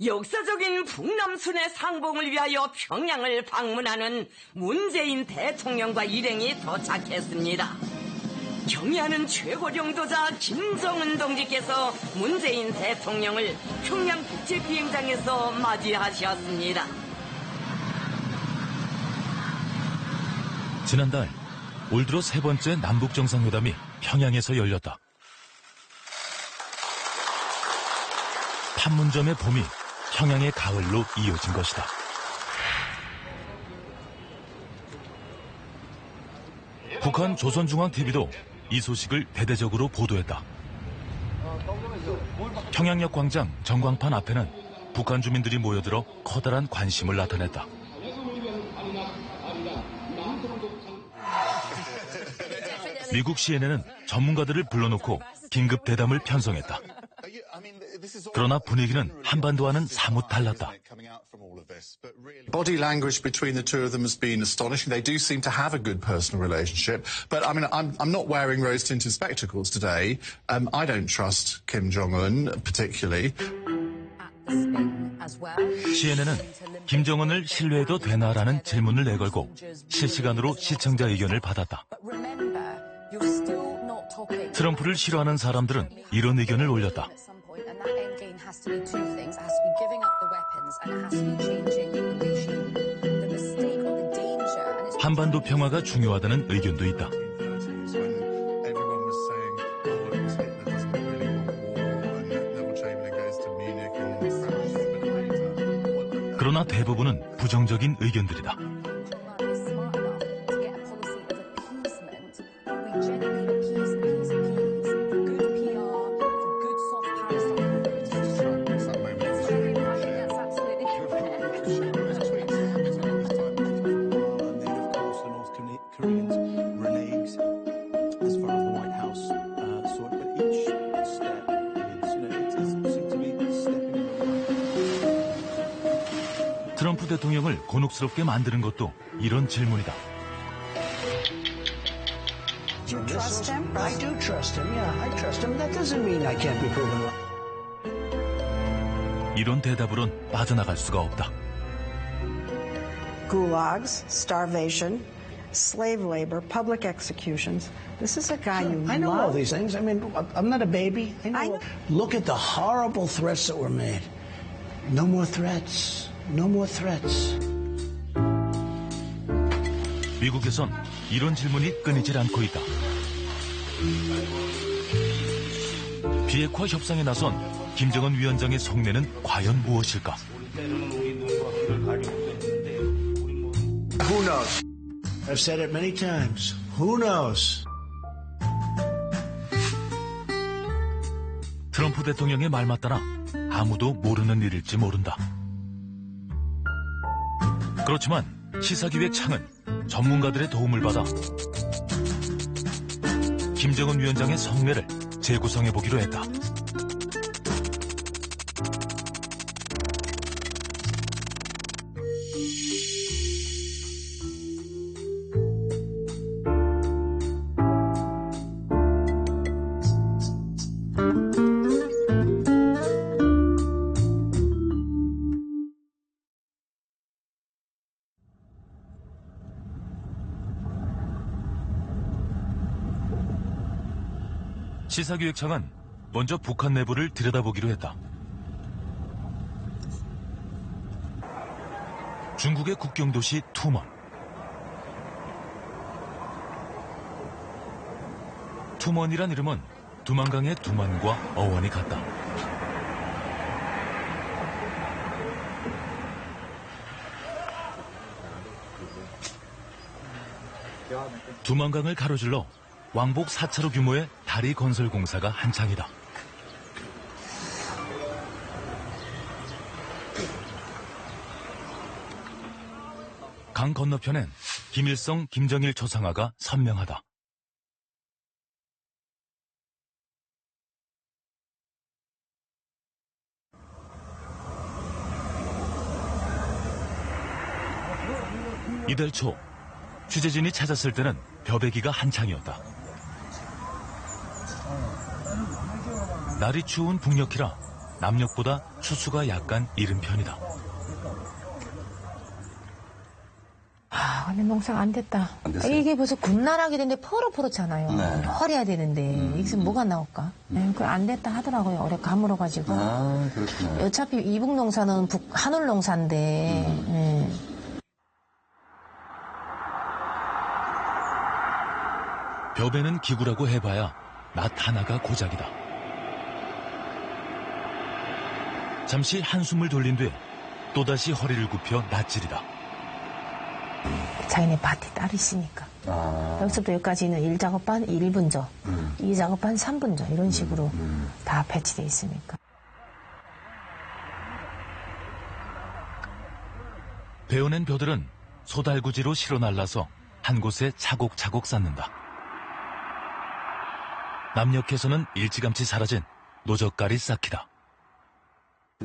역사적인 북남순의 상봉을 위하여 평양을 방문하는 문재인 대통령과 일행이 도착했습니다. 경의하는 최고령도자 김정은 동지께서 문재인 대통령을 평양국제비행장에서 맞이하셨습니다. 지난달 올 들어 세 번째 남북정상회담이 평양에서 열렸다. 판문점의 봄이 평양의 가을로 이어진 것이다. 북한 조선중앙TV도 이 소식을 대대적으로 보도했다. 평양역 광장 전광판 앞에는 북한 주민들이 모여들어 커다란 관심을 나타냈다. 미국 CNN은 전문가들을 불러놓고 긴급 대담을 편성했다. 그러나 분위기는 한반도와는 사뭇 달랐다. Body language between the two of them has been astonishing. They do seem to have a good personal relationship. But I mean, I'm not wearing rose-tinted spectacles today. I don't trust Kim Jong-un particularly. CNN은 김정은을 신뢰해도 되나라는 질문을 내걸고 실시간으로 시청자 의견을 받았다. 트럼프를 싫어하는 사람들은 이런 의견을 올렸다. 한반도 평화가 중요하다는 의견도 있다. 그러나 대부분은 부정적인 의견들이다. 트럼프 대통령을 곤혹스럽게 만드는 것도 이런 질문이다. You trust him? I do trust him. Yeah, I trust him. That doesn't mean I can't be proven wrong. 이런 대답으론 빠져나갈 수가 없다. Gulags, starvation, slave labor, public executions. This is a guy you love. I know all these things. I mean, I'm not a baby. I know. Look at the horrible threats that were made. No more threats. No more threats. 미국에선 이런 질문이 끊이질 않고 있다. 비핵화 협상에 나선 김정은 위원장의 속내는 과연 무엇일까? Who knows? I've said it many times. Who knows? 트럼프 대통령의 말 맞다나 아무도 모르는 일일지 모른다. 그렇지만 시사기획 창은 전문가들의 도움을 받아 김정은 위원장의 성내를 재구성해보기로 했다. 시사기획청은 먼저 북한 내부를 들여다보기로 했다. 중국의 국경도시 투먼. 투먼이란 이름은 두만강의 두만과 어원이 같다. 두만강을 가로질러 왕복 4차로 규모의 다리 건설 공사가 한창이다. 강 건너편엔 김일성, 김정일 초상화가 선명하다. 이달 초 취재진이 찾았을 때는 벼베기가 한창이었다. 날이 추운 북녘이라 남녘보다 추수가 약간 이른 편이다. 아, 근데 농사가 안 됐다. 안 됐어요? 이게 벌써 굿나라하게 됐는데 퍼렇잖아요. 네. 허려야 되는데 여기서 뭐가 나올까? 네, 그 안 됐다 하더라고요. 올해 가물어가지고. 아, 그렇구나. 어차피 이북 농사는 한울 농사인데. 네. 벼베는 기구라고 해봐야 낫 하나가 고작이다. 잠시 한숨을 돌린 뒤 또다시 허리를 굽혀 낫질이다. 자기네 밭이 따로 있으니까. 아, 여기서부터 여기까지는 1작업반 1분조, 2작업반 3분조 이런 식으로 다 배치돼 있으니까. 베어낸 벼들은 소달구지로 실어 날라서 한 곳에 차곡차곡 쌓는다. 남녘에서는 일찌감치 사라진 노젓가리 쌓기다.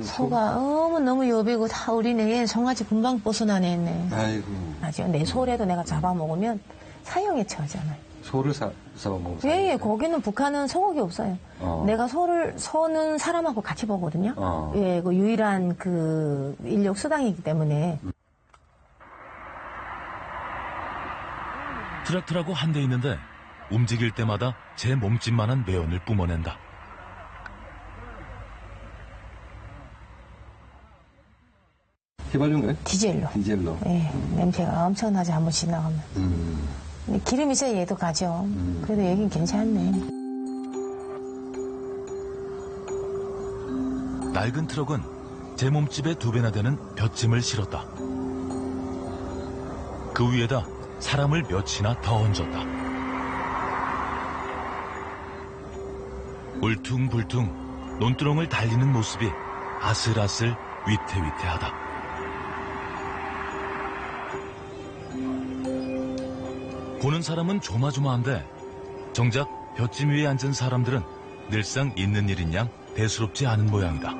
소가 너무 여비고 다 우리네 송아지 금방 벗어나네 했네. 아이고. 아죠. 내 소라도 내가 잡아먹으면 사형에 처하잖아요. 소를 잡아먹은 예, 거기는 북한은 소고기 없어요. 내가 소는 사람하고 같이 보거든요. 예, 그 유일한 그 인력 수당이기 때문에. 트랙터라고 한 대 있는데 움직일 때마다 제 몸집만한 매연을 뿜어낸다. 휘발유인가요? 디젤로. 디젤로. 예, 냄새가 엄청나지 한번 지나가면. 근데 기름 있어야 얘도 가죠. 그래도 여긴 괜찮네. 낡은 트럭은 제 몸집의 2배나 되는 볏짐을 실었다. 그 위에다 사람을 몇이나 더 얹었다. 울퉁불퉁 논두렁을 달리는 모습이 아슬아슬 위태위태하다. 보는 사람은 조마조마한데 정작 볏짐 위에 앉은 사람들은 늘상 있는 일인 양 대수롭지 않은 모양이다.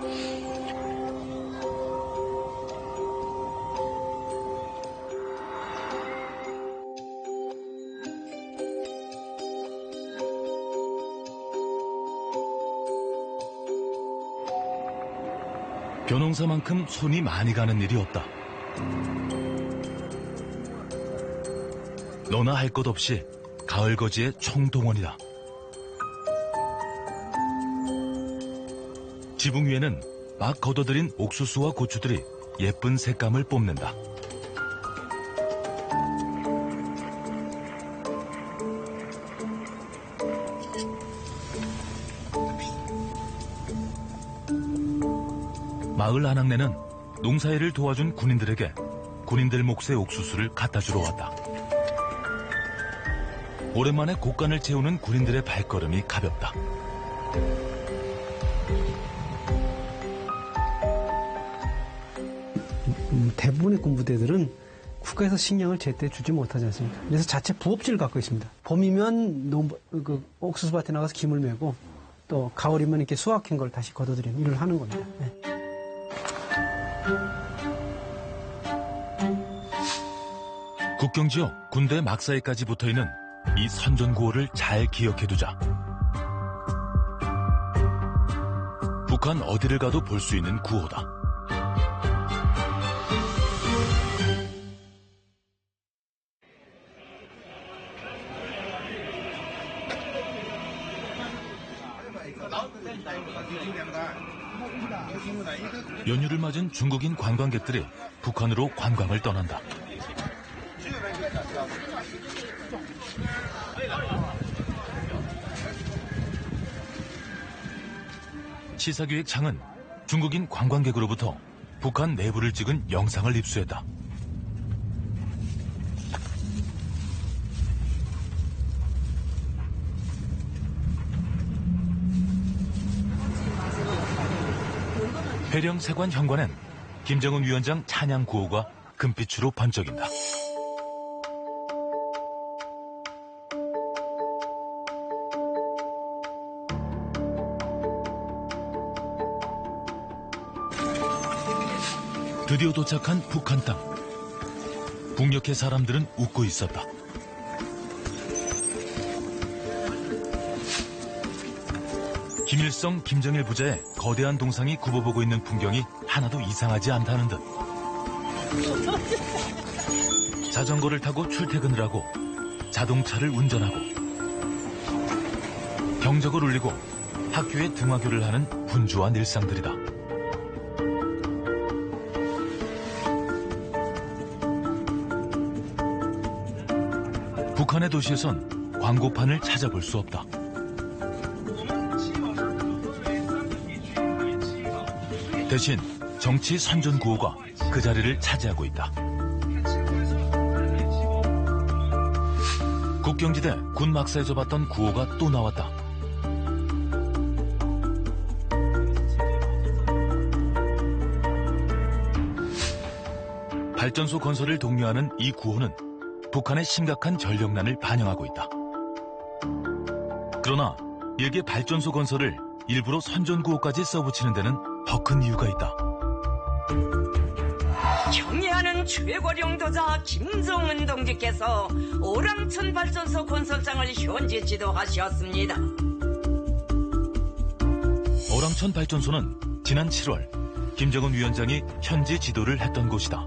벼농사만큼 손이 많이 가는 일이 없다. 너나 할 것 없이 가을거지의 총동원이다. 지붕 위에는 막 걷어들인 옥수수와 고추들이 예쁜 색감을 뽐낸다. 마을 안악내는 농사일을 도와준 군인들에게 군인들 몫의 옥수수를 갖다 주러 왔다. 오랜만에 곡간을 채우는 군인들의 발걸음이 가볍다. 대부분의 군부대들은 국가에서 식량을 제때 주지 못하지 않습니까? 그래서 자체 부업지를 갖고 있습니다. 봄이면 옥수수밭에 나가서 김을 메고 또 가을이면 이렇게 수확한 걸 다시 걷어들이는 일을 하는 겁니다. 네. 국경지역 군대 막사에까지 붙어있는 이 선전구호를 잘 기억해두자. 북한 어디를 가도 볼 수 있는 구호다. 연휴를 맞은 중국인 관광객들이 북한으로 관광을 떠난다. 시사기획창은 중국인 관광객으로부터 북한 내부를 찍은 영상을 입수했다. 해령세관 현관엔 김정은 위원장 찬양 구호가 금빛으로 번쩍인다. 드디어 도착한 북한 땅. 북녘의 사람들은 웃고 있었다. 김일성, 김정일 부자의 거대한 동상이 굽어보고 있는 풍경이 하나도 이상하지 않다는 듯. 자전거를 타고 출퇴근을 하고 자동차를 운전하고 경적을 울리고 학교에 등하교를 하는 분주한 일상들이다. 북한의 도시에선 광고판을 찾아볼 수 없다. 대신 정치 선전 구호가 그 자리를 차지하고 있다. 국경지대 군 막사에서 봤던 구호가 또 나왔다. 발전소 건설을 독려하는 이 구호는 북한의 심각한 전력난을 반영하고 있다. 그러나 일개 발전소 건설을 일부러 선전구호까지 써붙이는 데는 더 큰 이유가 있다. 경애하는 최고령도자 김정은 동지께서 오랑천 발전소 건설장을 현지 지도하셨습니다. 오랑천 발전소는 지난 7월 김정은 위원장이 현지 지도를 했던 곳이다.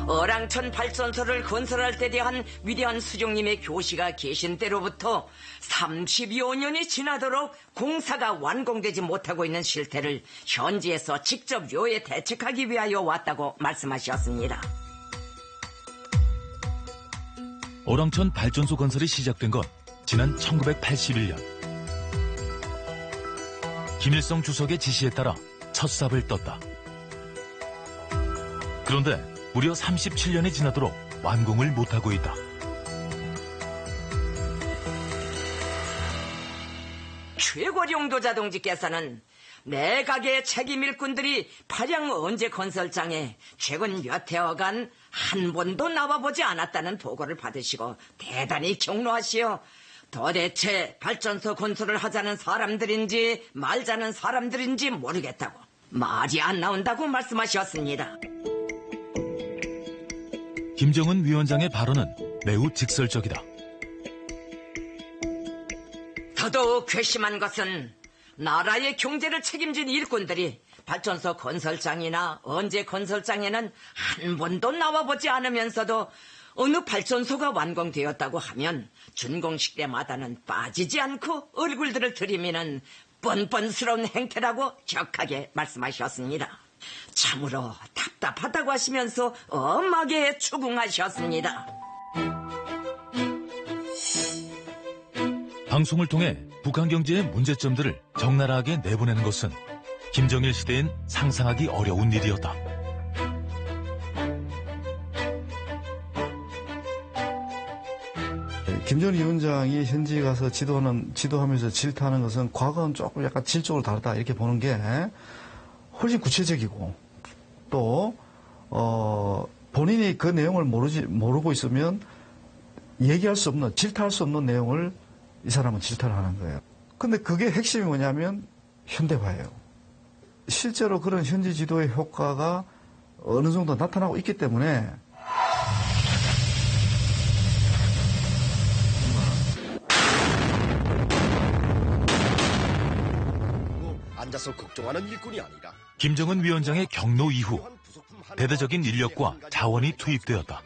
어랑천 발전소를 건설할 때 대한 위대한 수종님의 교시가 계신 때로부터 30여 년이 지나도록 공사가 완공되지 못하고 있는 실태를 현지에서 직접 묘에 대책하기 위하여 왔다고 말씀하셨습니다. 오랑천 발전소 건설이 시작된 건 지난 1981년. 김일성 주석의 지시에 따라 첫 삽을 떴다. 그런데 무려 37년이 지나도록 완공을 못하고 있다. 최고령도자 동지께서는 내각의 책임 일꾼들이 발양 언제 건설장에 최근 몇 해여간 한 번도 나와보지 않았다는 보고를 받으시고 대단히 격노하시어 도대체 발전소 건설을 하자는 사람들인지 말자는 사람들인지 모르겠다고 말이 안 나온다고 말씀하셨습니다. 김정은 위원장의 발언은 매우 직설적이다. 더더욱 괘씸한 것은 나라의 경제를 책임진 일꾼들이 발전소 건설장이나 언제 건설장에는 한 번도 나와보지 않으면서도 어느 발전소가 완공되었다고 하면 준공식 때마다는 빠지지 않고 얼굴들을 들이미는 뻔뻔스러운 행태라고 격하게 말씀하셨습니다. 참으로 답답하다고 하시면서 엄하게 추궁하셨습니다. 방송을 통해 북한 경제의 문제점들을 적나라하게 내보내는 것은 김정일 시대엔 상상하기 어려운 일이었다. 김정일 위원장이 현지 가서 지도하면서 질타하는 것은 과거는 조금 약간 질적으로 다르다 이렇게 보는 게 훨씬 구체적이고 또 본인이 그 내용을 모르고 있으면 얘기할 수 없는 질타할 수 없는 내용을 이 사람은 질타를 하는 거예요. 근데 그게 핵심이 뭐냐면 현대화예요. 실제로 그런 현지 지도의 효과가 어느 정도 나타나고 있기 때문에 앉아서 걱정하는 일꾼이 아니라 김정은 위원장의 격노 이후 대대적인 인력과 자원이 투입되었다.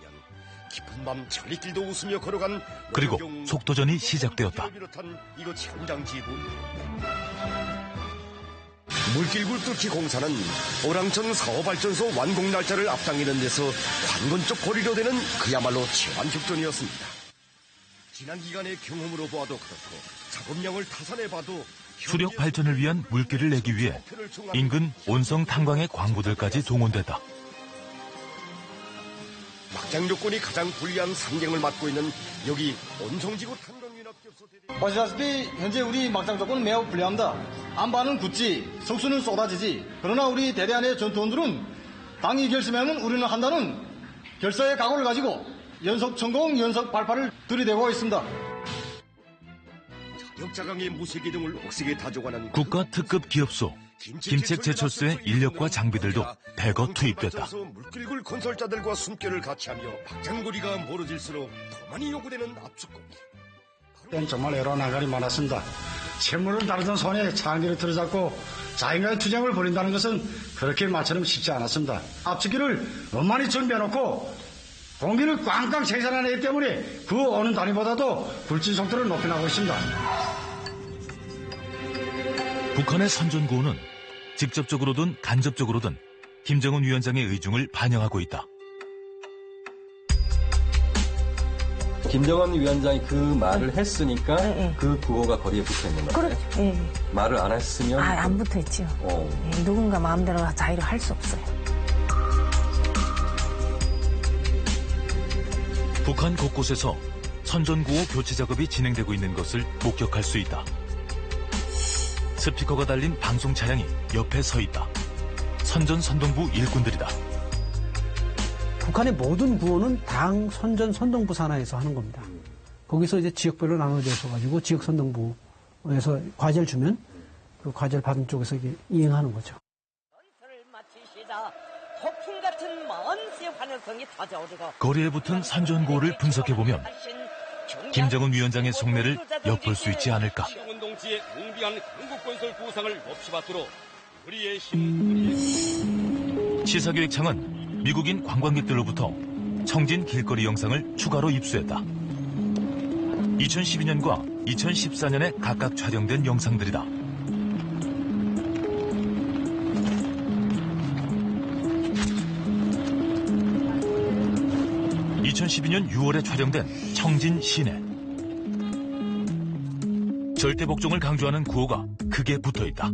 깊은 밤 천리길도 웃으며 걸어간 그리고 속도전이 시작되었다. 이곳 현장 지분 물길굴 뚫기 공사는 오랑천 4호 발전소 완공 날짜를 앞당기는 데서 관건적 고리로 되는 그야말로 제환격전이었습니다. 지난 기간의 경험으로 보아도 그렇고 작업량을 타산해봐도 수력 발전을 위한 물길을 내기 위해 인근 온성 탄광의 광부들까지 동원됐다. 막장 요건이 가장 불리한 산경을 맡고 있는 여기 온성지구 탄광윤합교소 보시다시피 현재 우리 막장 조건은 매우 불리합니다. 안반은 굳지, 석수는 쏟아지지. 그러나 우리 대대안의 전투원들은 당이 결심하면 우리는 한다는 결사의 각오를 가지고 연속 천공, 연속 발파를 들이대고 있습니다. 역자강의 무쇠기둥을 억세게 다져가는 국가 특급 기업소 김책제철소의 인력과 장비들도 대거 투입됐다. 물길굴 건설자들과 숨결을 같이하며 박장거리가 멀어질수록 더 많이 요구되는 압축공기. 정말 애로운 난관이 많았습니다. 채무를 다루던 손에 창기를 틀어잡고 자인과의 투쟁을 벌인다는 것은 그렇게 말처럼 쉽지 않았습니다. 앞치기를 엄만히 준비해놓고 공기를 꽝꽝 생산해내기 때문에 그 어느 단위보다도 굴진 속도를 높여 나가고 있습니다. 북한의 선전구호는 직접적으로든 간접적으로든 김정은 위원장의 의중을 반영하고 있다. 김정은 위원장이 그 말을 했으니까 그 구호가 거리에 붙어 있는 거예요. 그렇죠. 예. 말을 안 했으면 안 붙어 있죠. 예, 누군가 마음대로 자의를 할 수 없어요. 북한 곳곳에서 선전구호 교체 작업이 진행되고 있는 것을 목격할 수 있다. 스피커가 달린 방송 차량이 옆에 서 있다. 선전선동부 일꾼들이다. 북한의 모든 구호는 당 선전 선동부 산하에서 하는 겁니다. 거기서 이제 지역별로 나눠져서 가지고 지역 선동부에서 과제를 주면 그 과제를 받은 쪽에서 이게 이행하는 거죠. 전설을 마치시자 폭풍 같은 만세 환호성이 터져오르고 거리에 붙은 선전구호를 분석해보면 김정은 위원장의 속내를 엿볼 수 있지 않을까. 김정은 동지의 웅비한 한국건설 구상을 몹시 받들어 우리의 힘. 시사교육청은 미국인 관광객들로부터 청진 길거리 영상을 추가로 입수했다. 2012년과 2014년에 각각 촬영된 영상들이다. 2012년 6월에 촬영된 청진 시내. 절대 복종을 강조하는 구호가 크게 붙어있다.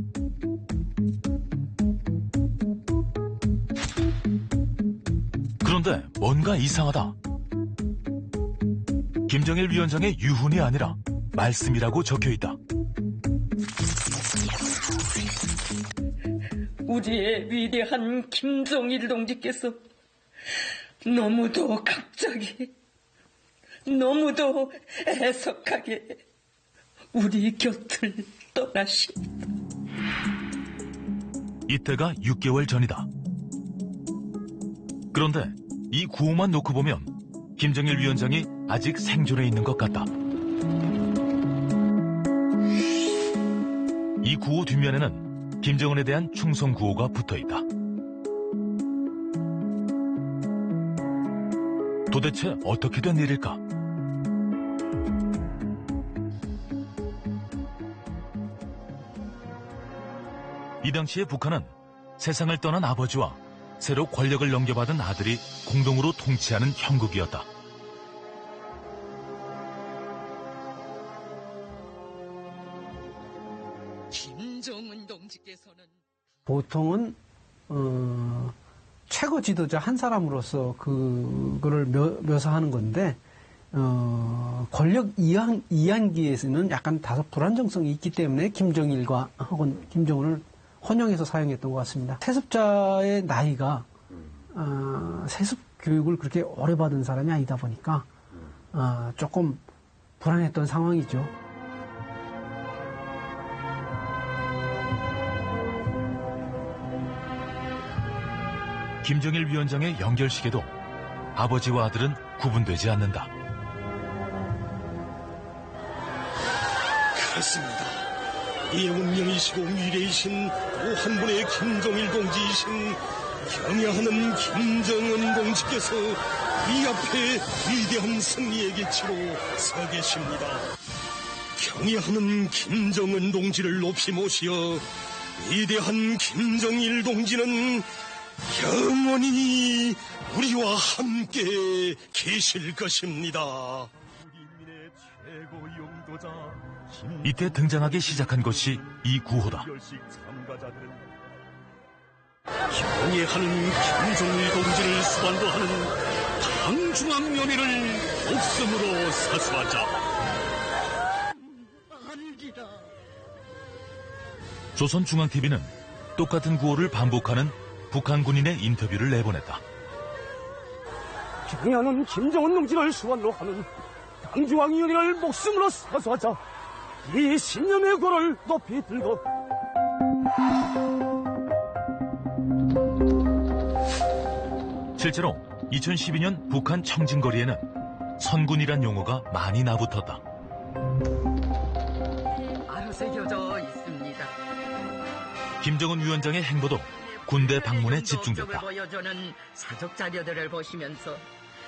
그런데 뭔가 이상하다. 김정일 위원장의 유훈이 아니라 말씀이라고 적혀있다. 우리의 위대한 김정일 동지께서 너무도 갑자기, 너무도 애석하게 우리 곁을 떠나십니다. 이때가 6개월 전이다. 그런데 이 구호만 놓고 보면 김정일 위원장이 아직 생존해 있는 것 같다. 이 구호 뒷면에는 김정은에 대한 충성 구호가 붙어있다. 도대체 어떻게 된 일일까? 이 당시에 북한은 세상을 떠난 아버지와 새로 권력을 넘겨받은 아들이 공동으로 통치하는 형국이었다. 김정은 동지께서는 보통은 최고 지도자 한 사람으로서 그거를 묘사하는 건데 권력 이완기에서는 약간 다소 불안정성이 있기 때문에 김정일과 혹은 김정은을 혼용해서 사용했던 것 같습니다. 세습자의 나이가 세습 교육을 그렇게 오래 받은 사람이 아니다 보니까 조금 불안했던 상황이죠. 김정일 위원장의 연결식에도 아버지와 아들은 구분되지 않는다. 그렇습니다. 예운명이시고 위대이신 또 한 분의 김정일 동지이신 경애하는 김정은 동지께서 이 앞에 위대한 승리의 길치로 서 계십니다. 경애하는 김정은 동지를 높이 모시어 위대한 김정일 동지는 영원히 우리와 함께 계실 것입니다. 이때 등장하기 시작한 것이 이 구호다. 경애하는 김정일 동지를 수반도 하는 당중앙 면회를 목숨으로 사수하자. 조선중앙TV는 똑같은 구호를 반복하는 북한 군인의 인터뷰를 내보냈다. 경애하는 김정은 동지를 수반로 하는 당중앙위원회를 목숨으로 사수하자. 이 신념의 고를 높이 들고. 실제로 2012년 북한 청진거리에는 선군이란 용어가 많이 나붙었다. 알려져 있습니다. 김정은 위원장의 행보도 군대 방문에 집중됐다. 보여주는 사적 자료들을 보시면서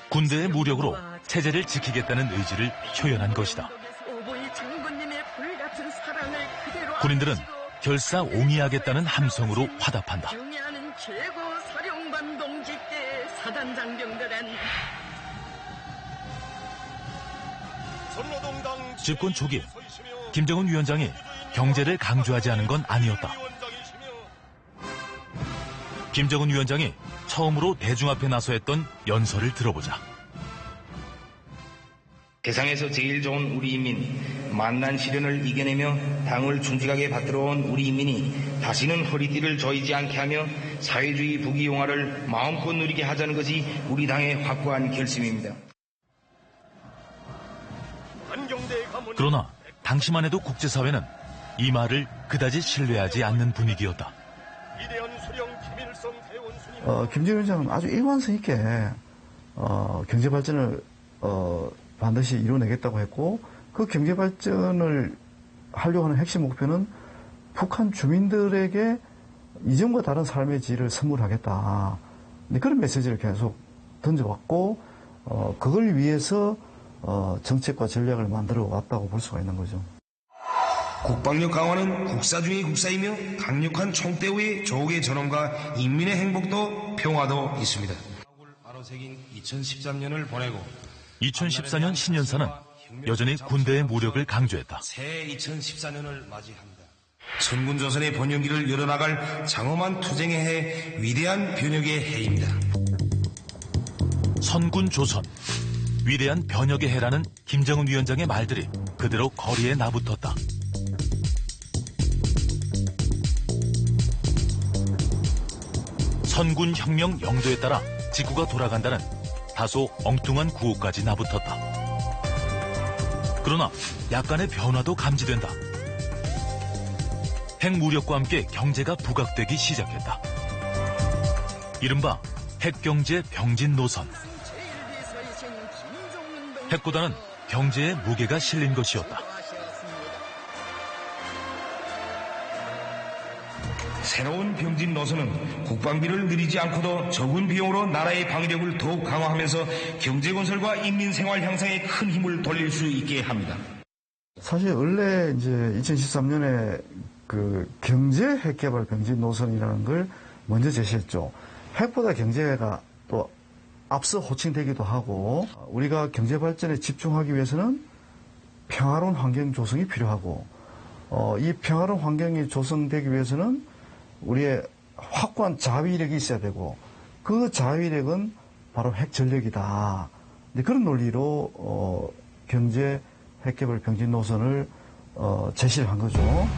군대의 무력으로 체제를 지키겠다는 의지를 표현한 것이다. 오보이 장군님의 불같은 사랑을 그대로 군인들은 결사 옹이하겠다는 함성으로 화답한다. 경애하는 최고 사령관 동지께 사단 장병들은 집권 초기 김정은 위원장이 경제를 강조하지 않은 건 아니었다. 김정은 위원장이 처음으로 대중 앞에 나서 했던 연설을 들어보자. 세상에서 제일 좋은 우리 인민, 만난 시련을 이겨내며 당을 충직하게 받들어온 우리 인민이 다시는 허리띠를 조이지 않게 하며 사회주의 부귀영화를 마음껏 누리게 하자는 것이 우리 당의 확고한 결심입니다. 그러나 당시만 해도 국제사회는 이 말을 그다지 신뢰하지 않는 분위기였다. 김정은 위원장은 아주 일관성 있게 경제 발전을 반드시 이뤄내겠다고 했고, 그 경제 발전을 하려고 하는 핵심 목표는 북한 주민들에게 이전과 다른 삶의 질을 선물하겠다. 그런 메시지를 계속 던져왔고, 그걸 위해서 정책과 전략을 만들어 왔다고 볼 수가 있는 거죠. 국방력 강화는 국사 중의 국사이며 강력한 총대우의 조국의 전원과 인민의 행복도 평화도 있습니다. 2013년을 보내고 2014년 신년사는 여전히 군대의 무력을 강조했다. 새 2014년을 맞이합니다. 선군조선의 번영기를 열어나갈 장엄한 투쟁의 해, 위대한 변혁의 해입니다. 선군조선, 위대한 변혁의 해라는 김정은 위원장의 말들이 그대로 거리에 나붙었다. 선군혁명 영도에 따라 지구가 돌아간다는 다소 엉뚱한 구호까지 나붙었다. 그러나 약간의 변화도 감지된다. 핵무력과 함께 경제가 부각되기 시작했다. 이른바 핵경제 병진 노선. 핵보다는 경제에 무게가 실린 것이었다. 새로운 병진 노선은 국방비를 늘리지 않고도 적은 비용으로 나라의 방위력을 더욱 강화하면서 경제건설과 인민생활 향상에 큰 힘을 돌릴 수 있게 합니다. 사실 원래 이제 2013년에 그 경제 핵개발 병진 노선이라는 걸 먼저 제시했죠. 핵보다 경제가 또 앞서 호칭되기도 하고, 우리가 경제 발전에 집중하기 위해서는 평화로운 환경 조성이 필요하고, 이 평화로운 환경이 조성되기 위해서는 우리의 확고한 자위력이 있어야 되고, 그 자위력은 바로 핵전력이다. 그런 논리로 경제 핵개발 병진 노선을 제시를 한 거죠.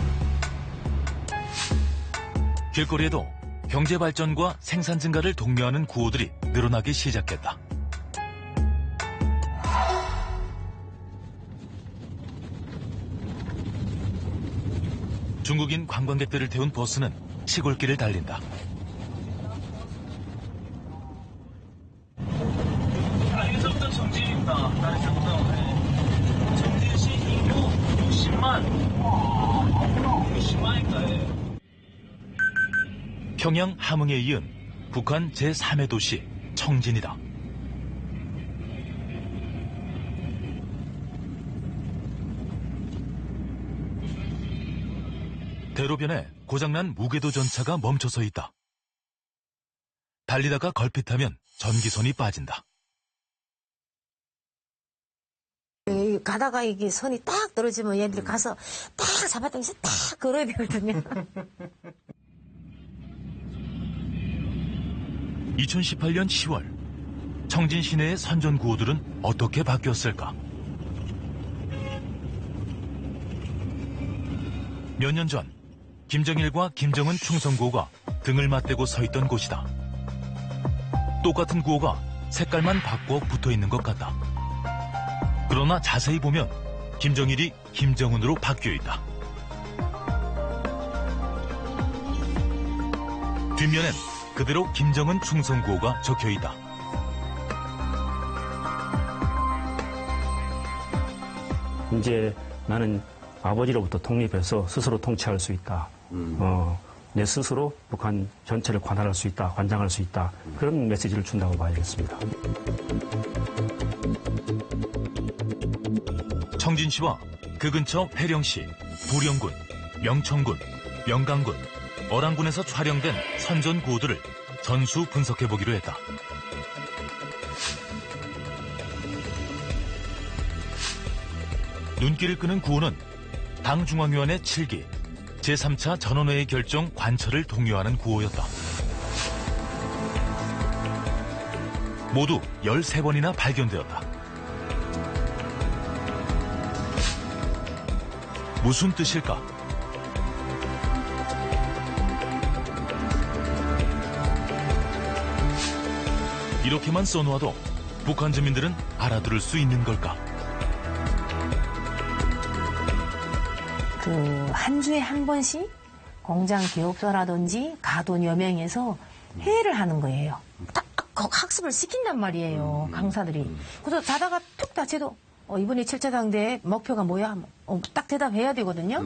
길거리에도 경제 발전과 생산 증가를 독려하는 구호들이 늘어나기 시작했다. 중국인 관광객들을 태운 버스는 시골길을 달린다. 여기서부터 정진입니다. 날짜부터 정진시 인구 60만입니다. 평양 함흥에 이은 북한 제3의 도시 청진이다. 대로변에 고장난 무궤도 전차가 멈춰서 있다. 달리다가 걸핏하면 전기선이 빠진다. 가다가 이게 선이 딱 떨어지면 얘들이 가서 딱 잡아당겨서 딱 걸어야 되거든요. 2018년 10월 청진 시내의 선전 구호들은 어떻게 바뀌었을까? 몇 년 전 김정일과 김정은 충성구호가 등을 맞대고 서 있던 곳이다. 똑같은 구호가 색깔만 바꿔 붙어있는 것 같다. 그러나 자세히 보면 김정일이 김정은으로 바뀌어있다. 뒷면엔 그대로 김정은 충성구호가 적혀있다. 이제 나는 아버지로부터 독립해서 스스로 통치할 수 있다. 내 스스로 북한 전체를 관할할 수 있다, 관장할 수 있다. 그런 메시지를 준다고 봐야겠습니다. 청진 씨와 그 근처 회령시, 부령군, 명천군, 명강군, 어랑군에서 촬영된 선전 구호들을 전수 분석해보기로 했다. 눈길을 끄는 구호는 당 중앙위원회 7기 제3차 전원회의 결정 관철을 독려하는 구호였다. 모두 13번이나 발견되었다. 무슨 뜻일까? 이렇게만 써놓아도 북한 주민들은 알아들을 수 있는 걸까? 한 주에 한 번씩 공장 기업소라든지 가돈 여명에서 회의를 하는 거예요. 딱 학습을 시킨단 말이에요, 강사들이. 그래서 자다가 툭 다쳐도 이번에 7차 당대의 목표가 뭐야? 딱 대답해야 되거든요.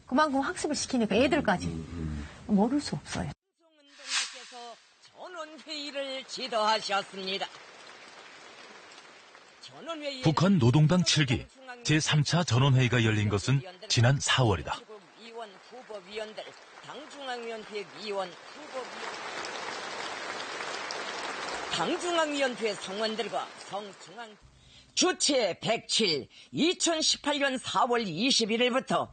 그만큼 학습을 시키니까 애들까지 모를 수 없어요. 전원회의를 지도하셨습니다. 북한 노동당 7기 제3차 전원회의가 열린 것은 지난 4월이다. 위원 후보위원들, 당중앙위원회 위원 후보위원, 당중앙위원회 성원들과 성중앙 주체 107 2018년 4월 21일부터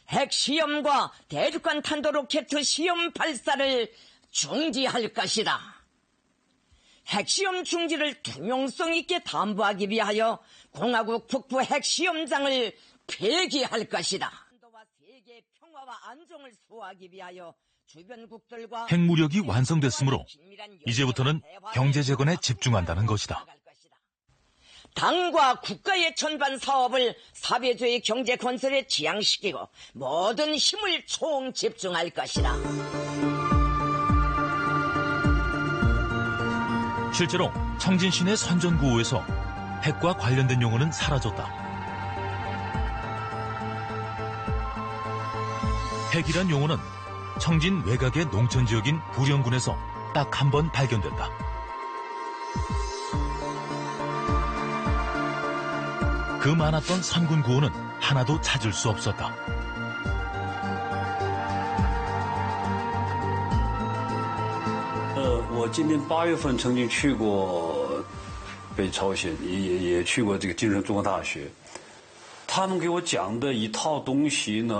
핵시험과 대륙간 탄도로켓 시험 발사를 중지할 것이다. 핵시험 중지를 투명성 있게 담보하기 위하여 공화국 북부 핵시험장을 폐기할 것이다. 세계 평화와 안정을 수호하기 위하여 주변국들과 핵무력이 완성됐으므로 이제부터는 경제 재건에 집중한다는 것이다. 당과 국가의 전반 사업을 사회주의 경제 건설에 지향시키고 모든 힘을 총 집중할 것이다. 실제로 청진시내 선전구호에서 핵과 관련된 용어는 사라졌다. 핵이란 용어는 청진 외곽의 농촌지역인 부령군에서 딱 한 번 발견됐다. 그 많았던 선군 구호는 하나도 찾을 수 없었다. 我今年8月份曾经去过北朝鲜，也去过这个金城综合大学。他们给我讲的一套东西呢，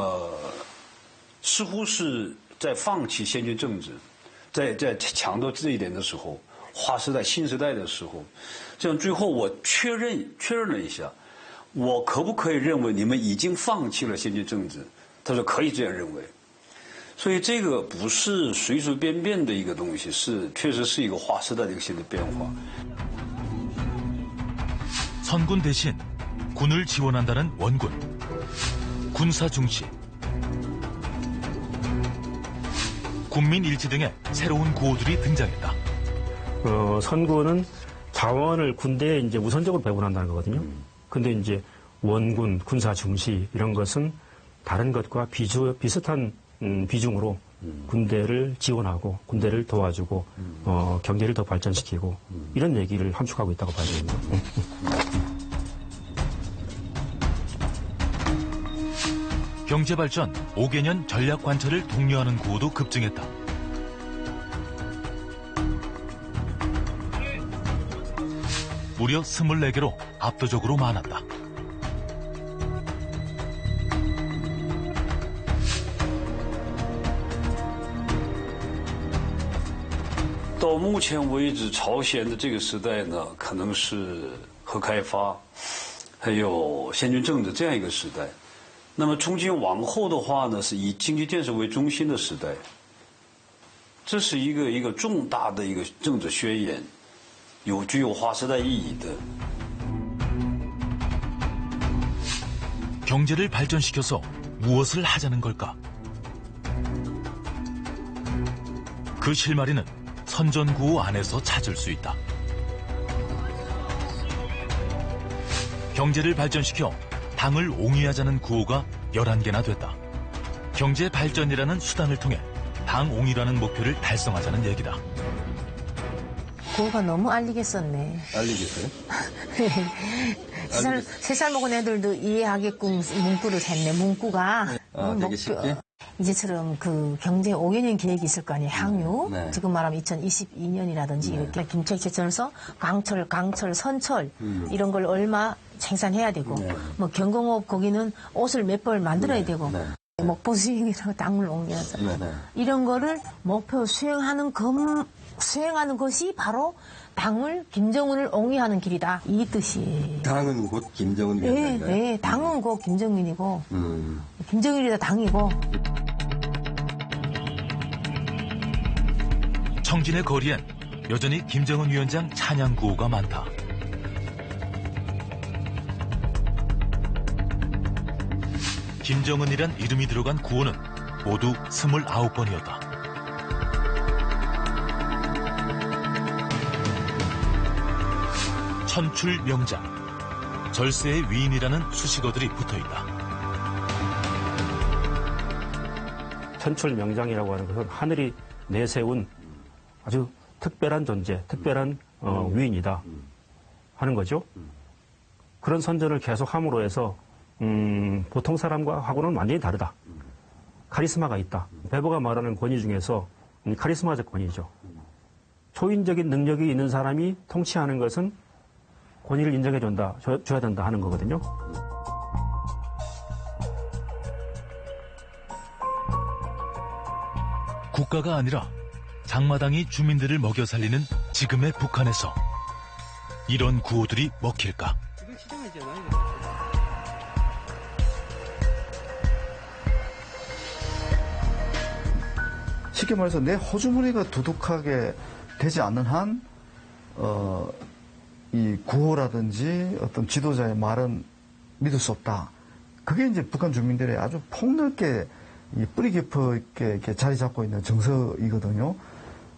似乎是在放弃先进政治，在强调这一点的时候，划时代新时代的时候，这样最后我确认了一下，我可不可以认为你们已经放弃了先进政治？他说可以这样认为。 所以这个不是随随便便的一个东西，确实是一个划时代的一个新的变化。 선군 대신 군을 지원한다는 원군, 군사 중시, 군민 일치 등의 새로운 구호들이 등장했다. 선군은 자원을 군대에 이제 우선적으로 배분한다는 거거든요. 근데 이제 원군, 군사 중시 이런 것은 다른 것과 비슷한 비중으로 군대를 지원하고 군대를 도와주고 경제를 더 발전시키고 이런 얘기를 함축하고 있다고 봐야 됩니다. 경제발전 5개년 전략 관철을 독려하는 구호도 급증했다. 무려 24개로 압도적으로 많았다. 到目前为止，朝鲜的这个时代呢，可能是核开发，还有先进政治这样一个时代。那么从今往后的话呢，是以经济建设为中心的时代。这是一个重大的一个政治宣言，具有划时代意义的。 경제를 발전시켜서 무엇을 하자는 걸까? 그 실마리는 선전구호 안에서 찾을 수 있다. 경제를 발전시켜 당을 옹이하자는 구호가 11개나 됐다. 경제 발전이라는 수단을 통해 당옹이라는 목표를 달성하자는 얘기다. 구호가 너무 알리겠었네. 알리겠어요? 3살 먹은 애들도 이해하게끔 문구를 했네. 문구가. 되게 쉽게? 이제처럼 그 경제 5개년 계획이 있을 거 아니에요. 향유. 네. 지금 말하면 2022년이라든지 이렇게 김책 제철에서 강철, 선철 이런 걸 얼마 생산해야 되고 뭐 경공업 거기는 옷을 몇 벌 만들어야 되고 목표 수익이라고 당을 옮겨서 이런 거를 목표 수행하는 것이 바로 당을 김정은을 옹이하는 길이다. 이 뜻이. 당은 곧 김정은 위원장인가요? 네, 당은 곧 김정은이고 김정일이다 당이고. 청진의 거리엔 여전히 김정은 위원장 찬양 구호가 많다. 김정은이란 이름이 들어간 구호는 모두 29번이었다. 천출명장, 절세의 위인이라는 수식어들이 붙어있다. 천출명장이라고 하는 것은 하늘이 내세운 아주 특별한 존재, 특별한 위인이다 하는 거죠. 그런 선전을 계속 함으로 해서 보통 사람하고는 완전히 다르다. 카리스마가 있다. 베버가 말하는 권위 중에서 카리스마적 권위죠. 초인적인 능력이 있는 사람이 통치하는 것은 권위를 인정해줘야 된다 하는 거거든요. 국가가 아니라 장마당이 주민들을 먹여 살리는 지금의 북한에서 이런 구호들이 먹힐까? 쉽게 말해서 내 호주머니가 두둑하게 되지 않는 한, 이 구호라든지 어떤 지도자의 말은 믿을 수 없다. 그게 이제 북한 주민들의 아주 폭넓게 뿌리 깊게 이렇게 자리 잡고 있는 정서이거든요.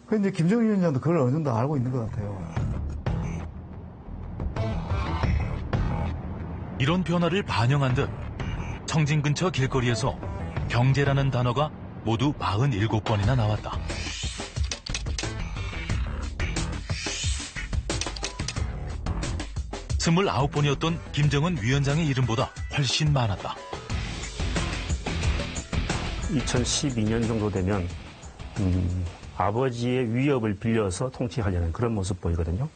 그런데 김정은 위원장도 그걸 어느 정도 알고 있는 것 같아요. 이런 변화를 반영한 듯 청진 근처 길거리에서 경제라는 단어가 모두 47번이나 나왔다. 스물아홉 번이었던 김정은 위원장의 이름보다 훨씬 많았다. 2012년 정도 되면 아버지의 위협을 빌려서 통치하려는 그런 모습 보이거든요.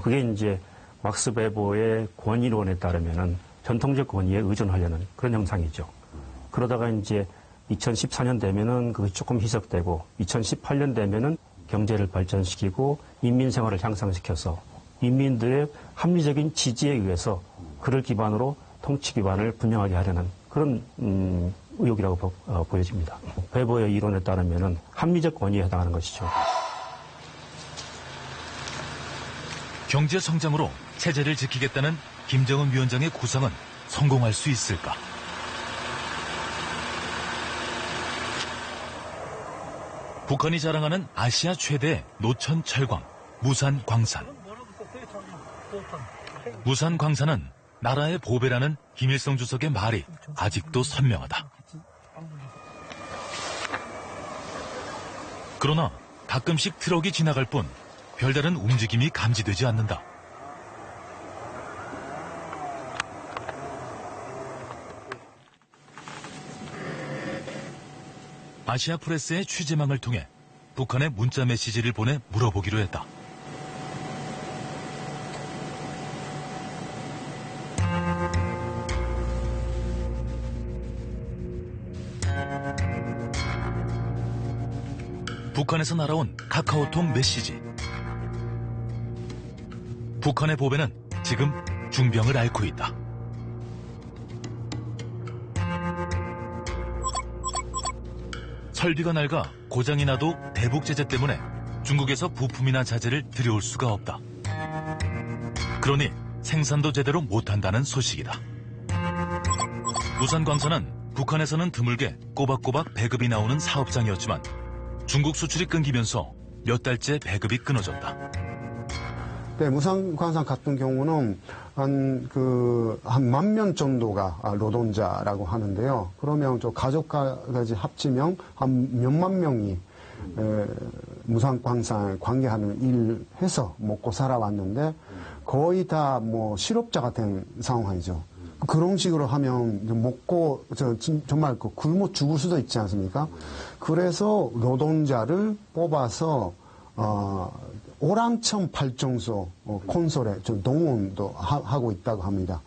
그게 이제 막스 베버의 권위론에 따르면은 전통적 권위에 의존하려는 그런 형상이죠. 그러다가 이제 2014년 되면은 그게 조금 희석되고 2018년 되면은 경제를 발전시키고 인민 생활을 향상시켜서 인민들의 합리적인 지지에 의해서 그를 기반으로 통치 기반을 분명하게 하려는 그런 의혹이라고 보여집니다. 베버의 이론에 따르면은 합리적 권위에 해당하는 것이죠. 경제 성장으로 체제를 지키겠다는 김정은 위원장의 구상은 성공할 수 있을까? 북한이 자랑하는 아시아 최대의 노천 철광, 무산광산. 무산광산은 나라의 보배라는 김일성 주석의 말이 아직도 선명하다. 그러나 가끔씩 트럭이 지나갈 뿐 별다른 움직임이 감지되지 않는다. 아시아 프레스의 취재망을 통해 북한에 문자 메시지를 보내 물어보기로 했다. 북한에서 날아온 카카오톡 메시지. 북한의 보배는 지금 중병을 앓고 있다. 설비가 낡아 고장이 나도 대북 제재 때문에 중국에서 부품이나 자재를 들여올 수가 없다. 그러니 생산도 제대로 못한다는 소식이다. 무산광산은 북한에서는 드물게 꼬박꼬박 배급이 나오는 사업장이었지만 중국 수출이 끊기면서 몇 달째 배급이 끊어졌다. 무상광산 같은 경우는 한 10,000명 정도가 노동자라고 하는데요. 그러면 저 가족까지 합치면 한 몇만 명이 무상광산 관계하는 일 해서 먹고 살아왔는데 거의 다 뭐 실업자가 된 상황이죠. 그런 식으로 하면 먹고 정말 굶어 죽을 수도 있지 않습니까? 그래서 노동자를 뽑아서 오랑천 발전소 콘솔에 동원도 하고 있다고 합니다.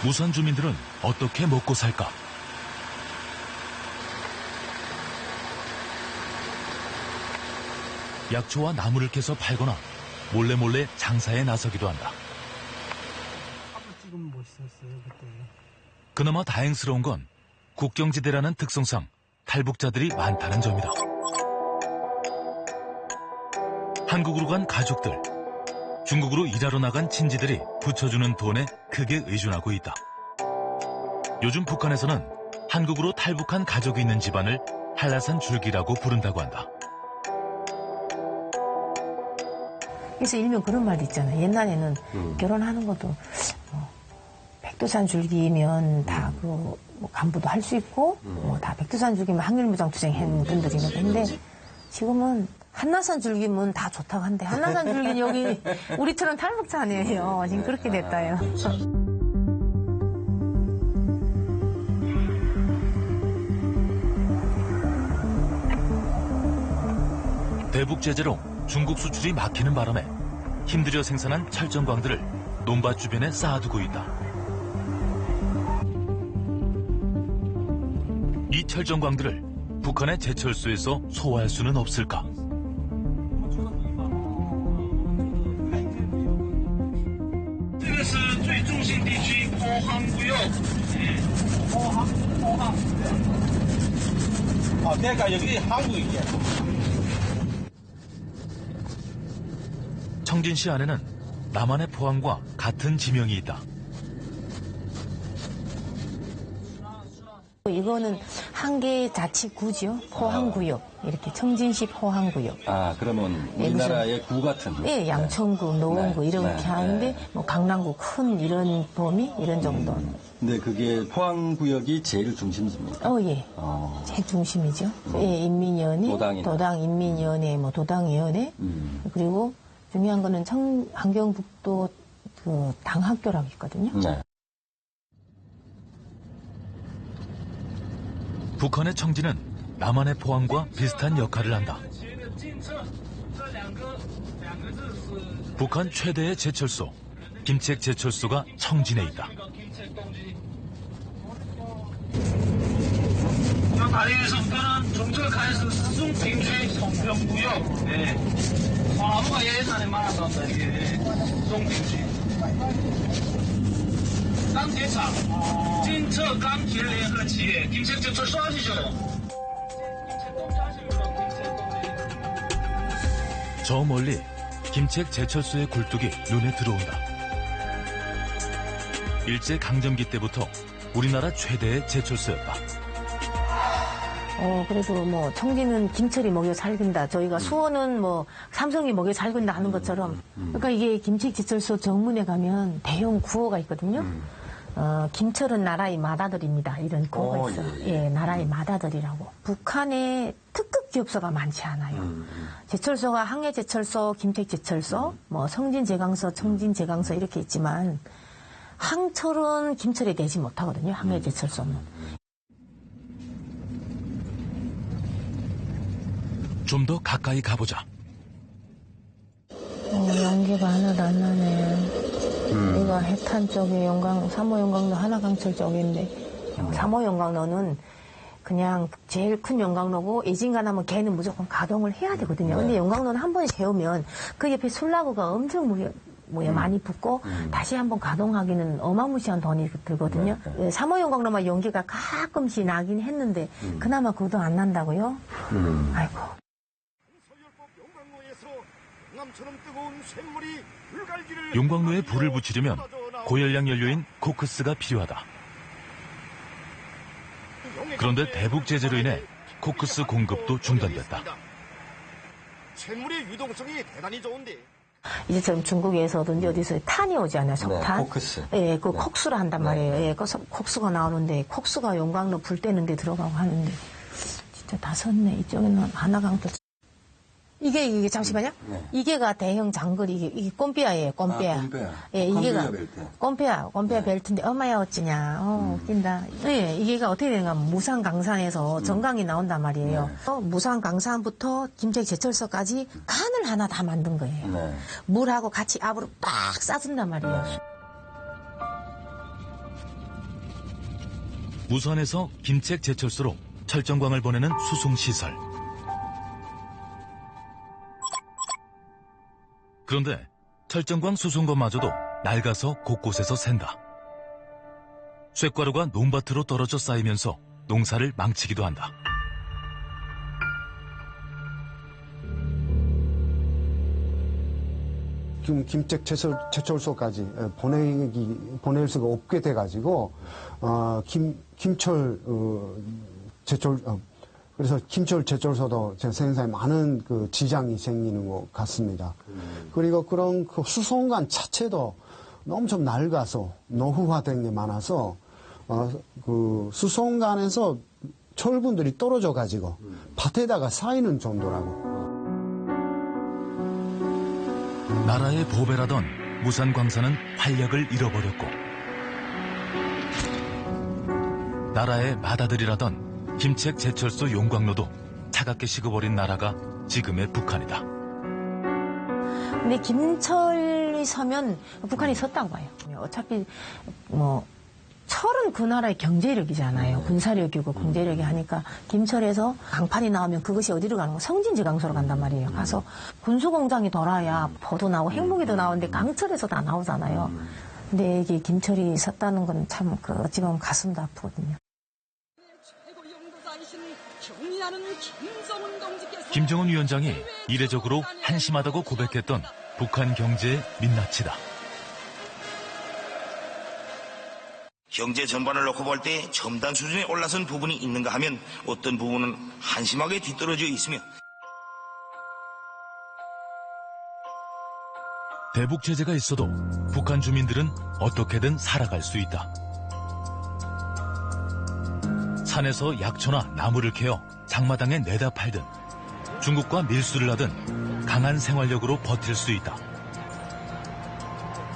무산 주민들은 어떻게 먹고 살까? 약초와 나무를 캐서 팔거나 몰래 장사에 나서기도 한다. 지금 멋있었어요 그때. 그나마 다행스러운 건 국경지대라는 특성상 탈북자들이 많다는 점이다. 한국으로 간 가족들, 중국으로 일하러 나간 친지들이 붙여주는 돈에 크게 의존하고 있다. 요즘 북한에서는 한국으로 탈북한 가족이 있는 집안을 한라산 줄기라고 부른다고 한다. 그래서 일명 그런 말이 있잖아요. 옛날에는 결혼하는 것도 백두산 줄기면 다 그 간부도 할 수 있고 다 백두산 줄기면 항일무장 투쟁한 분들이 있는데 지금은 한라산 줄기면 다 좋다고 한데 한라산 줄기는 여기 우리처럼 탈북자 아니에요. 지금 그렇게 됐다요. 대북 제재로 중국 수출이 막히는 바람에 힘들여 생산한 철전광들을 논밭 주변에 쌓아두고 있다. 이 철전광들을 북한의 제철소에서 소화할 수는 없을까? 这个是最中心地区波航구역。그러니까 여기 한국이야. 청진 씨 안에는 남한의 포항과 같은 지명이 있다. 이거는 한계 자치구죠. 포항구역. 이렇게 청진시 포항구역. 아, 그러면 우리나라의 구 같은. 예, 양천구, 노원구 이렇게 하는데 뭐 강남구 큰 이런 범위 이런 정도. 근데 그게 포항구역이 제일 중심입니까? 예. 제일 중심이죠. 예, 인민위원회, 도당인민위원회, 뭐 도당위원회 그리고 중요한 거는 함경북도 그 당학교라고 있거든요. 네. 북한의 청진은 남한의 포항과 비슷한 역할을 한다. 북한 최대의 제철소, 김책 제철소가 청진에 있다. 다리에서부터는 종착하에서 수송빙주의 성평구역. 네. 화무가 예산에 많았단다, 이게. 수송빙주. 깡제厂, 진척 깡길联合企业, 김책 제철소 아시죠? 저 멀리 김책 제철소의 굴뚝이 눈에 들어온다. 일제강점기 때부터 우리나라 최대의 제철소였다. 그래도 뭐 청진은 김철이 먹여 살긴다. 저희가 수원은 뭐 삼성이 먹여 살긴다 하는 것처럼. 그러니까 이게 김책 제철소 정문에 가면 대형 구호가 있거든요. 김철은 나라의 맏아들입니다. 이런 구호가 있어요. 예, 나라의 맏아들이라고. 북한에 특급 기업소가 많지 않아요. 제철소가 항해제철소, 김책제철소, 뭐 성진제강소, 청진제강소 이렇게 있지만 항철은 김철이 되지 못하거든요. 항해제철소는. 좀 더 가까이 가보자. 연기가 하나도 안 나네. 이거 해탄 쪽에 영광, 3호 영광로 하나강철 쪽인데 3호 영광로는 그냥 제일 큰 영광로고 애진간하면 걔는 무조건 가동을 해야 되거든요. 근데 영광로는 한 번 세우면 그 옆에 술라구가 엄청 많이 붙고 다시 한번 가동하기는 어마무시한 돈이 들거든요. 3호 영광로만 연기가 가끔씩 나긴 했는데 그나마 그것도 안 난다고요? 아이고. 용광로에 불을 붙이려면 고열량 연료인 코크스가 필요하다. 그런데 대북 제재로 인해 코크스 공급도 중단됐다. 쇳물의 유동성이 대단히 좋은데. 이제처럼 중국에서든지 어디서 탄이 오지 않아요, 석탄? 네, 코크스. 예, 그 콕수를 한단 말이에요. 예, 그래서 콕수가 나오는데, 콕수가 용광로 불 때는 데 들어가고 하는데, 진짜 다 섰네. 이쪽에는 하나강도. 이게 잠시만요. 네. 이게가 대형 장거리, 이게 꼼피아예요, 꼼피아. 꼼피아. 예, 이게가. 벨트. 꼼피아 벨트인데, 엄마야, 어찌냐. 웃긴다. 예, 이게가 어떻게 되는가 하면, 무산강산에서 정강이 나온단 말이에요. 무산강산부터 김책제철소까지 간을 하나 다 만든 거예요. 네. 물하고 같이 압으로 빡 싸준단 말이에요. 무산에서 김책제철소로 철정광을 보내는 수송시설. 그런데 철정광 수송건마저도 낡아서 곳곳에서 샌다. 쇳가루가 논밭으로 떨어져 쌓이면서 농사를 망치기도 한다. 지금 김책 제철소까지 보낼 수가 없게 돼가지고 김철 그래서 김철 제철소도 생산에 많은 그 지장이 생기는 것 같습니다. 그리고 그런 그 수송관 자체도 너무 좀 낡아서 노후화된 게 많아서 그 수송관에서 철분들이 떨어져 가지고 밭에다가 쌓이는 정도라고. 나라의 보배라던 무산광산은 활력을 잃어버렸고, 나라의 맏아들이라던 김책 제철소 용광로도 차갑게 식어버린 나라가 지금의 북한이다. 근데 김철이 서면 북한이 섰다고 봐요. 어차피 철은 그 나라의 경제력이잖아요. 군사력이고 경제력이 하니까 김철에서 강판이 나오면 그것이 어디로 가는 거? 성진지 강소로 간단 말이에요. 가서 군수공장이 돌아야 포도 나오고 핵무기도 나오는데 강철에서 다 나오잖아요. 근데 이게 김철이 섰다는 건 참 어찌 보면 가슴도 아프거든요. 김정은 위원장이 이례적으로 한심하다고 고백했던 북한 경제의 민낯이다. 경제 전반을 놓고 볼 때 첨단 수준에 올라선 부분이 있는가 하면 어떤 부분은 한심하게 뒤떨어져 있으며 대북 제재가 있어도 북한 주민들은 어떻게든 살아갈 수 있다. 산에서 약초나 나무를 캐어 장마당에 내다 팔든 중국과 밀수를 하든 강한 생활력으로 버틸 수 있다.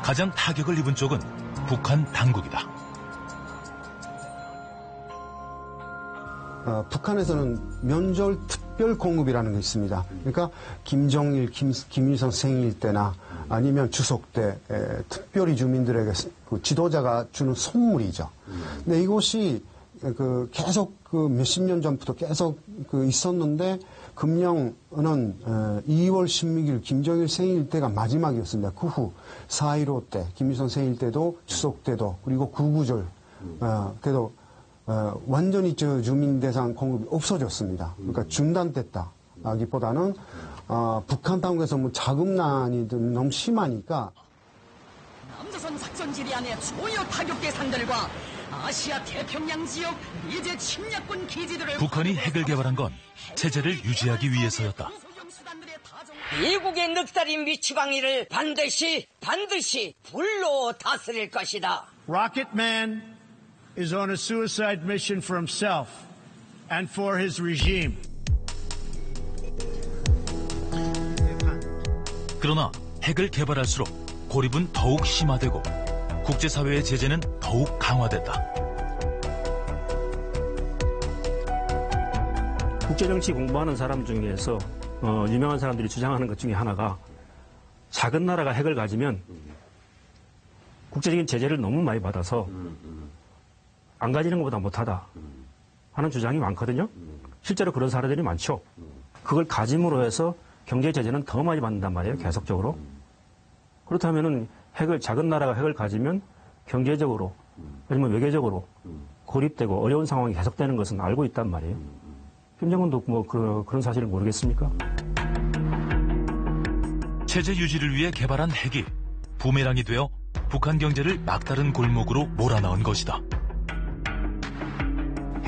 가장 타격을 입은 쪽은 북한 당국이다. 북한에서는 명절 특별 공급이라는 게 있습니다. 그러니까 김정일, 김일성 생일 때나 아니면 추석 때 특별히 주민들에게 그 지도자가 주는 선물이죠. 근데 이것이 계속 몇십 년 전부터 계속 있었는데 금년은 2월 16일 김정일 생일 때가 마지막이었습니다. 그 후 4.15 때, 김일성 생일 때도 추석 때도 그리고 구구절 때도 완전히 주민 대상 공급이 없어졌습니다. 그러니까 중단됐다기보다는 북한 당국에서 자금난이 너무 심하니까 남조선 작전 지리안의 주요 타격 대상들과 아시아 태평양 지역 미제 침략군 기지들을 북한이 핵을 개발한 건 체제를 유지하기 위해서였다. 미국의 늑다리 미치광이를 반드시 불로 다스릴 것이다. Rocketman is on a suicide mission for himself and for his regime. 그러나 핵을 개발할수록 고립은 더욱 심화되고 국제사회의 제재는 더욱 강화됐다. 국제정치 공부하는 사람 중에서 유명한 사람들이 주장하는 것 중에 하나가 작은 나라가 핵을 가지면 국제적인 제재를 너무 많이 받아서 안 가지는 것보다 못하다 하는 주장이 많거든요. 실제로 그런 사례들이 많죠. 그걸 가짐으로 해서 경제 제재는 더 많이 받는단 말이에요. 계속적으로. 그렇다면은 작은 나라가 핵을 가지면 경제적으로 아니면 외교적으로 고립되고 어려운 상황이 계속되는 것은 알고 있단 말이에요. 김정은도 그런 사실을 모르겠습니까? 체제 유지를 위해 개발한 핵이 부메랑이 되어 북한 경제를 막다른 골목으로 몰아넣은 것이다.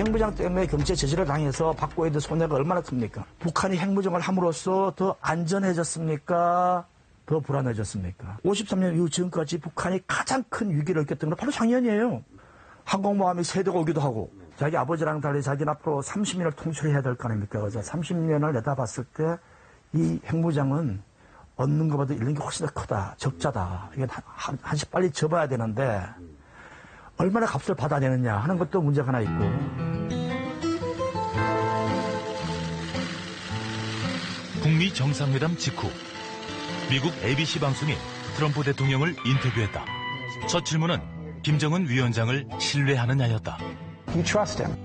핵무장 때문에 경제 제재를 당해서 받고 있는 손해가 얼마나 큽니까? 북한이 핵무장을 함으로써 더 안전해졌습니까? 더 불안해졌습니까? 53년 이후 지금까지 북한이 가장 큰 위기를 겪었던 건 바로 작년이에요. 항공모함이 3대가 오기도 하고 자기 아버지랑 달리 자기는 앞으로 30년을 통솔해야 될 거 아닙니까? 그래서 30년을 내다봤을 때 이 핵무장은 얻는 것보다 잃는 게 훨씬 더 크다. 적자다. 이게 한시 빨리 접어야 되는데 얼마나 값을 받아야 되느냐 하는 것도 문제가 하나 있고. 북미 정상회담 직후 미국 ABC 방송이 트럼프 대통령을 인터뷰했다. 첫 질문은 김정은 위원장을 신뢰하느냐였다. You trust him.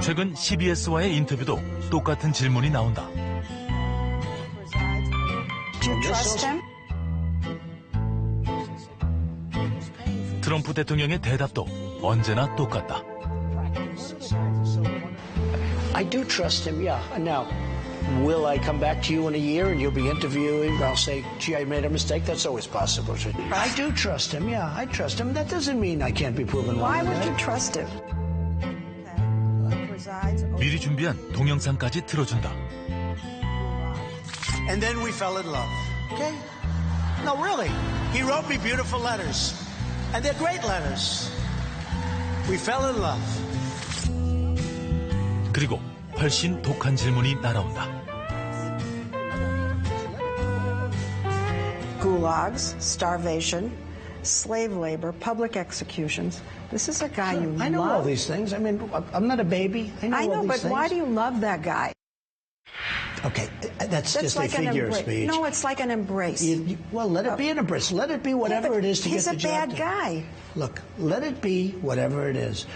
최근 CBS와의 인터뷰도 똑같은 질문이 나온다. Do you trust him? 트럼프 대통령의 대답도 언제나 똑같다. I do trust him, yeah. Now, will I come back to you in a year and you'll be interviewing? I'll say, gee, I made a mistake. That's always possible. I do trust him, yeah. I trust him. That doesn't mean I can't be proven wrong. Why would you trust him? 미리 준비한 동영상까지 틀어준다. And then we fell in love. Okay? No, really. He wrote me beautiful letters. And they're great letters. We fell in love. 그리고 훨씬 독한 질문이 날아온다. Gulags, starvation, slave labor, public executions. This is a guy you love. I know all these things. I mean, I'm not a baby. I know all these but things. why do you love that guy? Okay, that's just like a figure of speech. No, it's like an embrace. Well, let it be an embrace. Let it be whatever it is to get the job done. He's a bad guy. Look, let it be whatever it is.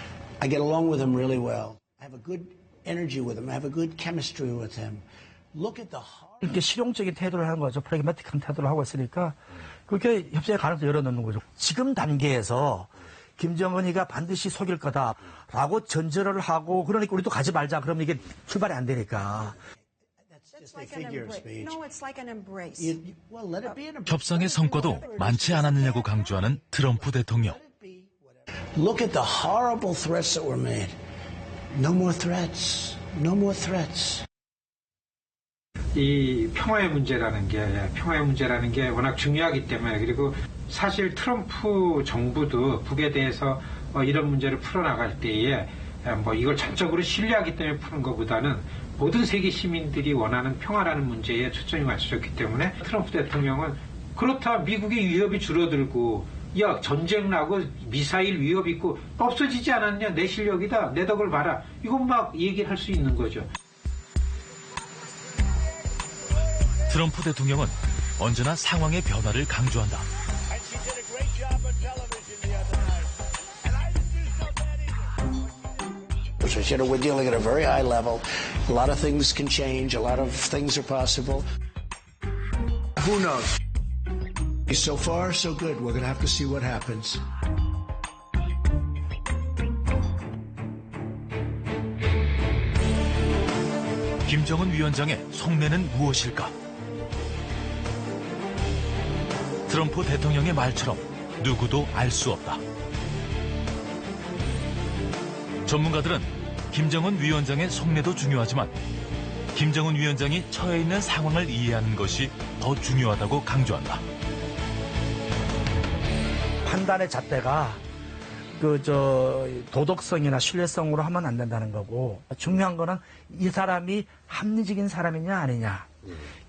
I get along with him really well. I have a good energy with him. I have a good chemistry with him. Look at the heart. 이렇게 실용적인 태도를 하는 거죠. 프래그매틱한 태도를 하고 있으니까 그렇게 협상의 가능성을 열어놓는 거죠. 지금 단계에서 김정은이가 반드시 속일 거다라고 전제를 하고 그러니까 우리도 가지 말자. 그러면 이게 출발이 안 되니까. 협상의 성과도 많지 않았느냐고 강조하는 트럼프 대통령. Look at the horrible threats that were made. No more threats. No more threats. 이 평화의 문제라는 게 워낙 중요하기 때문에 그리고 사실 트럼프 정부도 북에 대해서 이런 문제를 풀어나갈 때에 뭐 이걸 전적으로 신뢰하기 때문에 푸는 것보다는 모든 세계 시민들이 원하는 평화라는 문제에 초점이 맞춰졌기 때문에 트럼프 대통령은 그렇다 미국의 위협이 줄어들고 야 전쟁 나고 미사일 위협 있고 없어지지 않았냐 내 실력이다 내 덕을 봐라 이건 막 얘기를 할 수 있는 거죠. 트럼프 대통령은 언제나 상황의 변화를 강조한다. You know, we're dealing at a very high level. A lot of things can change. A lot of things are possible. Who knows? So far, so good. We're going to have to see what happens. 김정은 위원장의 속내는 무엇일까? 트럼프 대통령의 말처럼 누구도 알 수 없다. 전문가들은 김정은 위원장의 속내도 중요하지만 김정은 위원장이 처해 있는 상황을 이해하는 것이 더 중요하다고 강조한다. 판단의 잣대가 도덕성이나 신뢰성으로 하면 안 된다는 거고 중요한 거는 이 사람이 합리적인 사람이냐 아니냐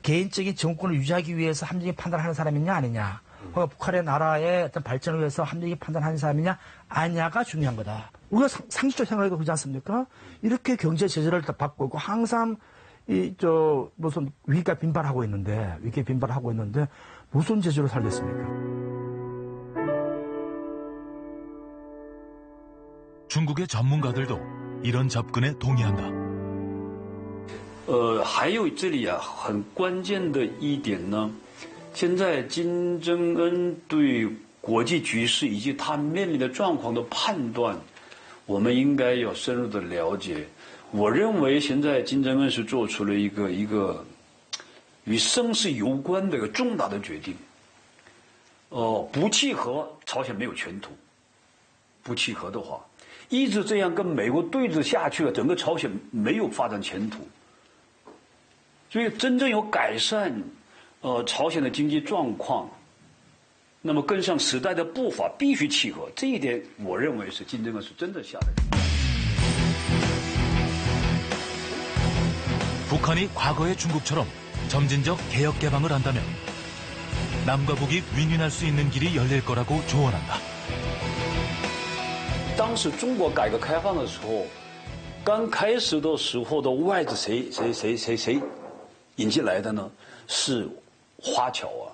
개인적인 정권을 유지하기 위해서 합리적인 판단을 하는 사람이냐 아니냐 북한의 나라의 어떤 발전을 위해서 합리적인 판단하는 사람이냐 아니냐가 중요한 거다. 우리가 상식적으로 생각해도 그렇지 않습니까? 이렇게 경제 제재를 받고 있고 항상 무슨 위기가 빈발하고 있는데 무슨 제재로 살겠습니까? 중국의 전문가들도 이런 접근에 동의한다. 还有这里啊，很关键的一点呢，现在金正恩对国际局势以及他面临的状况的判断，我们应该要深入的了解。我认为现在金正恩是做出了一个与生死攸关的一个重大的决定。不契合朝鲜没有前途。不契合的话，一直这样跟美国对峙下去了，整个朝鲜没有发展前途。所以真正有改善，朝鲜的经济状况，那么跟上时代的步伐必须契合。这一点，我认为是金正恩是真的下的。 북한이 과거의 중국처럼 점진적 개혁 개방을 한다면 남과 북이 윈윈할 수 있는 길이 열릴 거라고 조언한다. 当时中国改革开放的时候，刚开始的时候的外资谁引进来的呢？是华侨啊，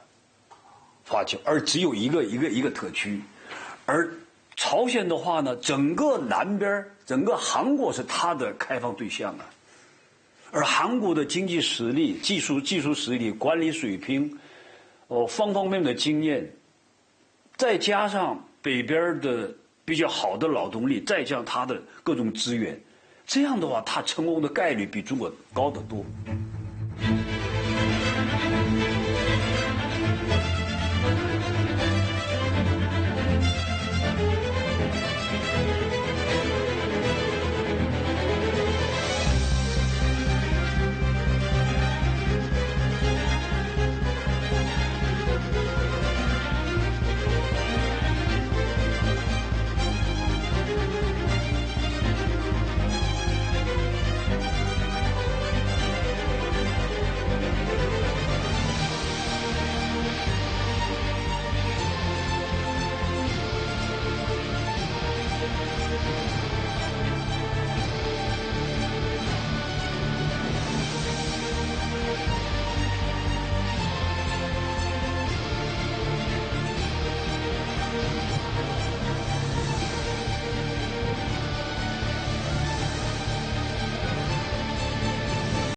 华侨，而只有一个特区，而朝鲜的话呢，整个南边，整个韩国是它的开放对象啊。 而韩国的经济实力、技术实力、管理水平，方方面面的经验，再加上北边的比较好的劳动力，再加上它的各种资源，这样的话，它成功的概率比中国高得多。